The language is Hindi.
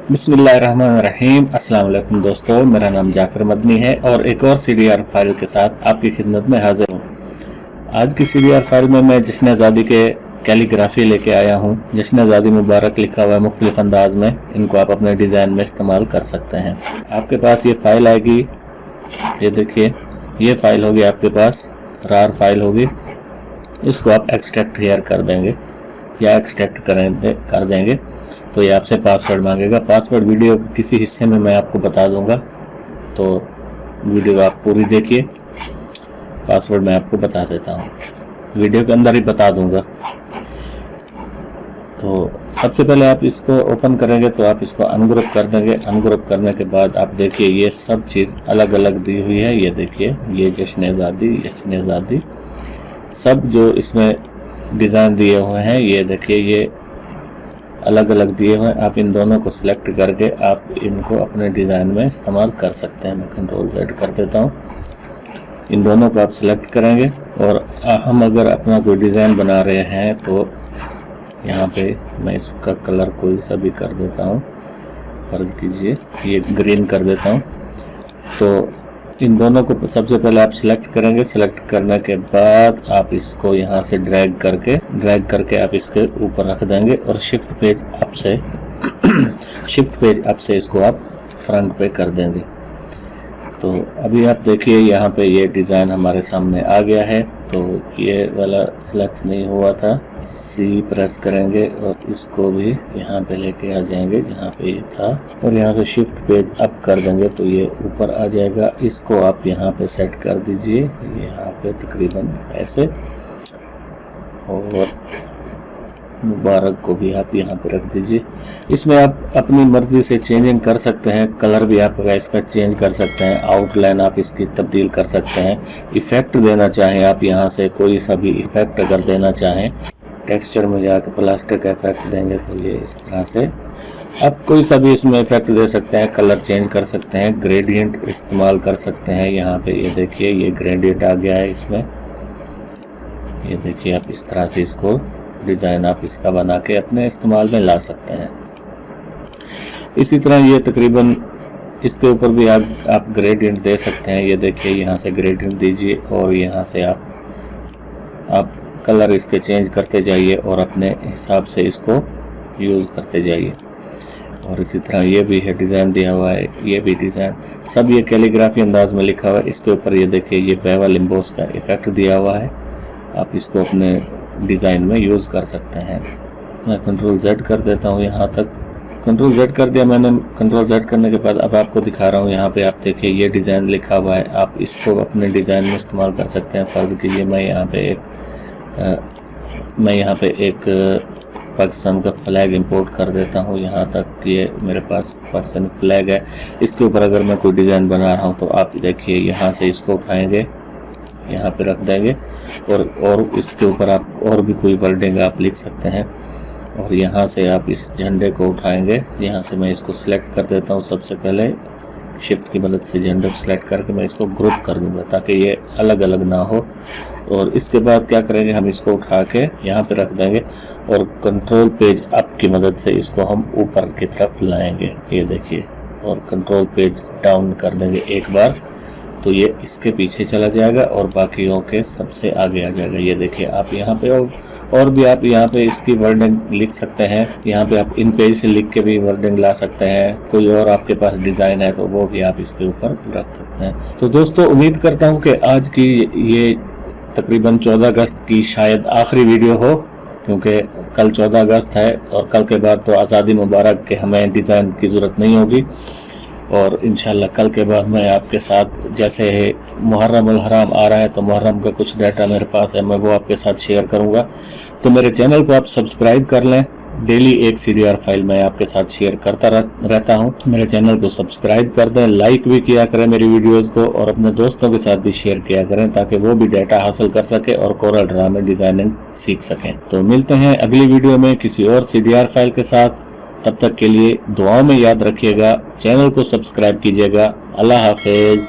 बिस्मिल्लाहिर्रहमानिर्रहीम। अस्सलाम वालेकुम दोस्तों, मेरा नाम जाफर मदनी है और एक और CDR फाइल के साथ आपकी खिदमत में हाजिर हूँ। आज की CDR फाइल में मैं जश्न आज़ादी के कैलीग्राफी लेके आया हूँ। जश्न आज़ादी मुबारक लिखा हुआ है मुख्तलिफ अंदाज में। इनको आप अपने डिज़ाइन में इस्तेमाल कर सकते हैं। आपके पास ये फाइल आएगी, ये देखिए, ये फाइल होगी आपके पास, रार फाइल होगी। इसको आप एक्सट्रैक्ट हेयर कर देंगे या एक्सट्रैक्ट कर देंगे तो ये आपसे पासवर्ड मांगेगा। पासवर्ड वीडियो के किसी हिस्से में मैं आपको बता दूंगा, तो वीडियो आप पूरी देखिए। पासवर्ड मैं आपको बता देता हूँ, वीडियो के अंदर ही बता दूंगा। तो सबसे पहले आप इसको ओपन करेंगे तो आप इसको अनग्रुप कर देंगे। अनग्रुप करने के बाद आप देखिए ये सब चीज़ अलग अलग दी हुई है। ये देखिए, ये जश्न आज़ादी सब जो इसमें डिज़ाइन दिए हुए हैं, ये देखिए, ये अलग अलग दिए हुए हैं। आप इन दोनों को सिलेक्ट करके आप इनको अपने डिज़ाइन में इस्तेमाल कर सकते हैं। मैं Ctrl Z कर देता हूँ। इन दोनों को आप सिलेक्ट करेंगे और हम अगर अपना कोई डिज़ाइन बना रहे हैं तो यहाँ पे मैं इसका कलर कोई सा भी कर देता हूँ। फ़र्ज़ कीजिए ये ग्रीन कर देता हूँ। तो इन दोनों को सबसे पहले आप सिलेक्ट करेंगे। सिलेक्ट करने के बाद आप इसको यहाँ से ड्रैग करके आप इसके ऊपर रख देंगे और शिफ्ट पेज अप से इसको आप फ्रंट पे कर देंगे। तो अभी आप देखिए यहाँ पे ये डिज़ाइन हमारे सामने आ गया है। तो ये वाला सिलेक्ट नहीं हुआ था, C प्रेस करेंगे और इसको भी यहाँ पे लेके आ जाएंगे जहाँ पे ये था और यहाँ से शिफ्ट पेज अप कर देंगे तो ये ऊपर आ जाएगा। इसको आप यहाँ पे सेट कर दीजिए, यहाँ पे तकरीबन ऐसे, और मुबारक को भी आप यहाँ पे रख दीजिए। इसमें आप अपनी मर्जी से चेंजिंग कर सकते हैं। कलर भी आप इसका चेंज कर सकते हैं। आउटलाइन आप इसकी तब्दील कर सकते हैं। इफ़ेक्ट देना चाहें आप यहाँ से कोई सा भी इफ़ेक्ट अगर देना चाहें, टेक्सचर में जाकर प्लास्टिक इफेक्ट देंगे तो ये इस तरह से आप कोई सा भी इसमें इफेक्ट दे सकते हैं। कलर चेंज कर सकते हैं, ग्रेडियंट इस्तेमाल कर सकते हैं। यहाँ पे ये देखिए, ये ग्रेडियंट आ गया है इसमें। ये देखिए, आप इस तरह से इसको डिज़ाइन आप इसका बना के अपने इस्तेमाल में ला सकते हैं। इसी तरह ये तकरीबन इसके ऊपर भी आप ग्रेडियंट दे सकते हैं। ये देखिए, यहाँ से ग्रेडियंट दीजिए और यहाँ से आप कलर इसके चेंज करते जाइए और अपने हिसाब से इसको यूज़ करते जाइए। और इसी तरह ये भी है, डिज़ाइन दिया हुआ है, ये भी डिज़ाइन, सब ये कैलीग्राफी अंदाज में लिखा हुआ है। इसके ऊपर ये देखिए, ये बेवल एम्बोस का इफेक्ट दिया हुआ है। आप इसको अपने डिज़ाइन में यूज़ कर सकते हैं। मैं Ctrl Z कर देता हूँ यहाँ तक। Ctrl Z कर दिया मैंने। Ctrl Z करने के बाद अब आपको दिखा रहा हूँ, यहाँ पे आप देखिए ये डिज़ाइन लिखा हुआ है। आप इसको अपने डिज़ाइन में इस्तेमाल कर सकते हैं। फ़र्ज़ कीजिए मैं यहाँ पे एक पाकिस्तान का फ्लैग इंपोर्ट कर देता हूँ। यहाँ तक ये मेरे पास पाकिस्तानी फ्लैग है। इसके ऊपर अगर मैं कोई डिज़ाइन बना रहा हूँ तो आप देखिए यहाँ से इसको उठाएंगे, यहाँ पे रख देंगे और इसके ऊपर आप और भी कोई वर्डिंग आप लिख सकते हैं। और यहाँ से आप इस झंडे को उठाएंगे। यहाँ से मैं इसको सिलेक्ट कर देता हूँ। सबसे पहले शिफ्ट की मदद से झंडे को सिलेक्ट करके मैं इसको ग्रुप कर दूंगा ताकि ये अलग अलग ना हो। और इसके बाद क्या करेंगे, हम इसको उठा के यहाँ पे रख देंगे और कंट्रोल पेज अप की मदद से इसको हम ऊपर की तरफ लाएंगे। ये देखिए, और कंट्रोल पेज डाउन कर देंगे एक बार तो ये इसके पीछे चला जाएगा और बाकियों के सबसे आगे आ जाएगा। ये देखिए, आप यहाँ पे और भी आप यहाँ पे इसकी वर्डिंग लिख सकते हैं। यहाँ पे आप इन पेज से लिख के भी वर्डिंग ला सकते हैं। कोई और आपके पास डिज़ाइन है तो वो भी आप इसके ऊपर रख सकते हैं। तो दोस्तों, उम्मीद करता हूँ कि आज की ये तकरीबन 14 अगस्त की शायद आखिरी वीडियो हो, क्योंकि कल 14 अगस्त है और कल के बाद तो आज़ादी मुबारक के हमें डिज़ाइन की ज़रूरत नहीं होगी। और इंशाल्लाह कल के बाद मैं आपके साथ, जैसे मुहर्रम उल हराम आ रहा है तो मुहर्रम का कुछ डाटा मेरे पास है, मैं वो आपके साथ शेयर करूंगा। तो मेरे चैनल को आप सब्सक्राइब कर लें। डेली एक CDR फाइल मैं आपके साथ शेयर करता रहता हूं। मेरे चैनल को सब्सक्राइब कर दें, लाइक भी किया करें मेरी वीडियोस को और अपने दोस्तों के साथ भी शेयर किया करें ताकि वो भी डाटा हासिल कर सके और कोरल ड्रा में डिज़ाइनिंग सीख सकें। तो मिलते हैं अगली वीडियो में किसी और CDR फाइल के साथ। तब तक के लिए दुआओं में याद रखिएगा, चैनल को सब्सक्राइब कीजिएगा। अल्लाह हाफिज।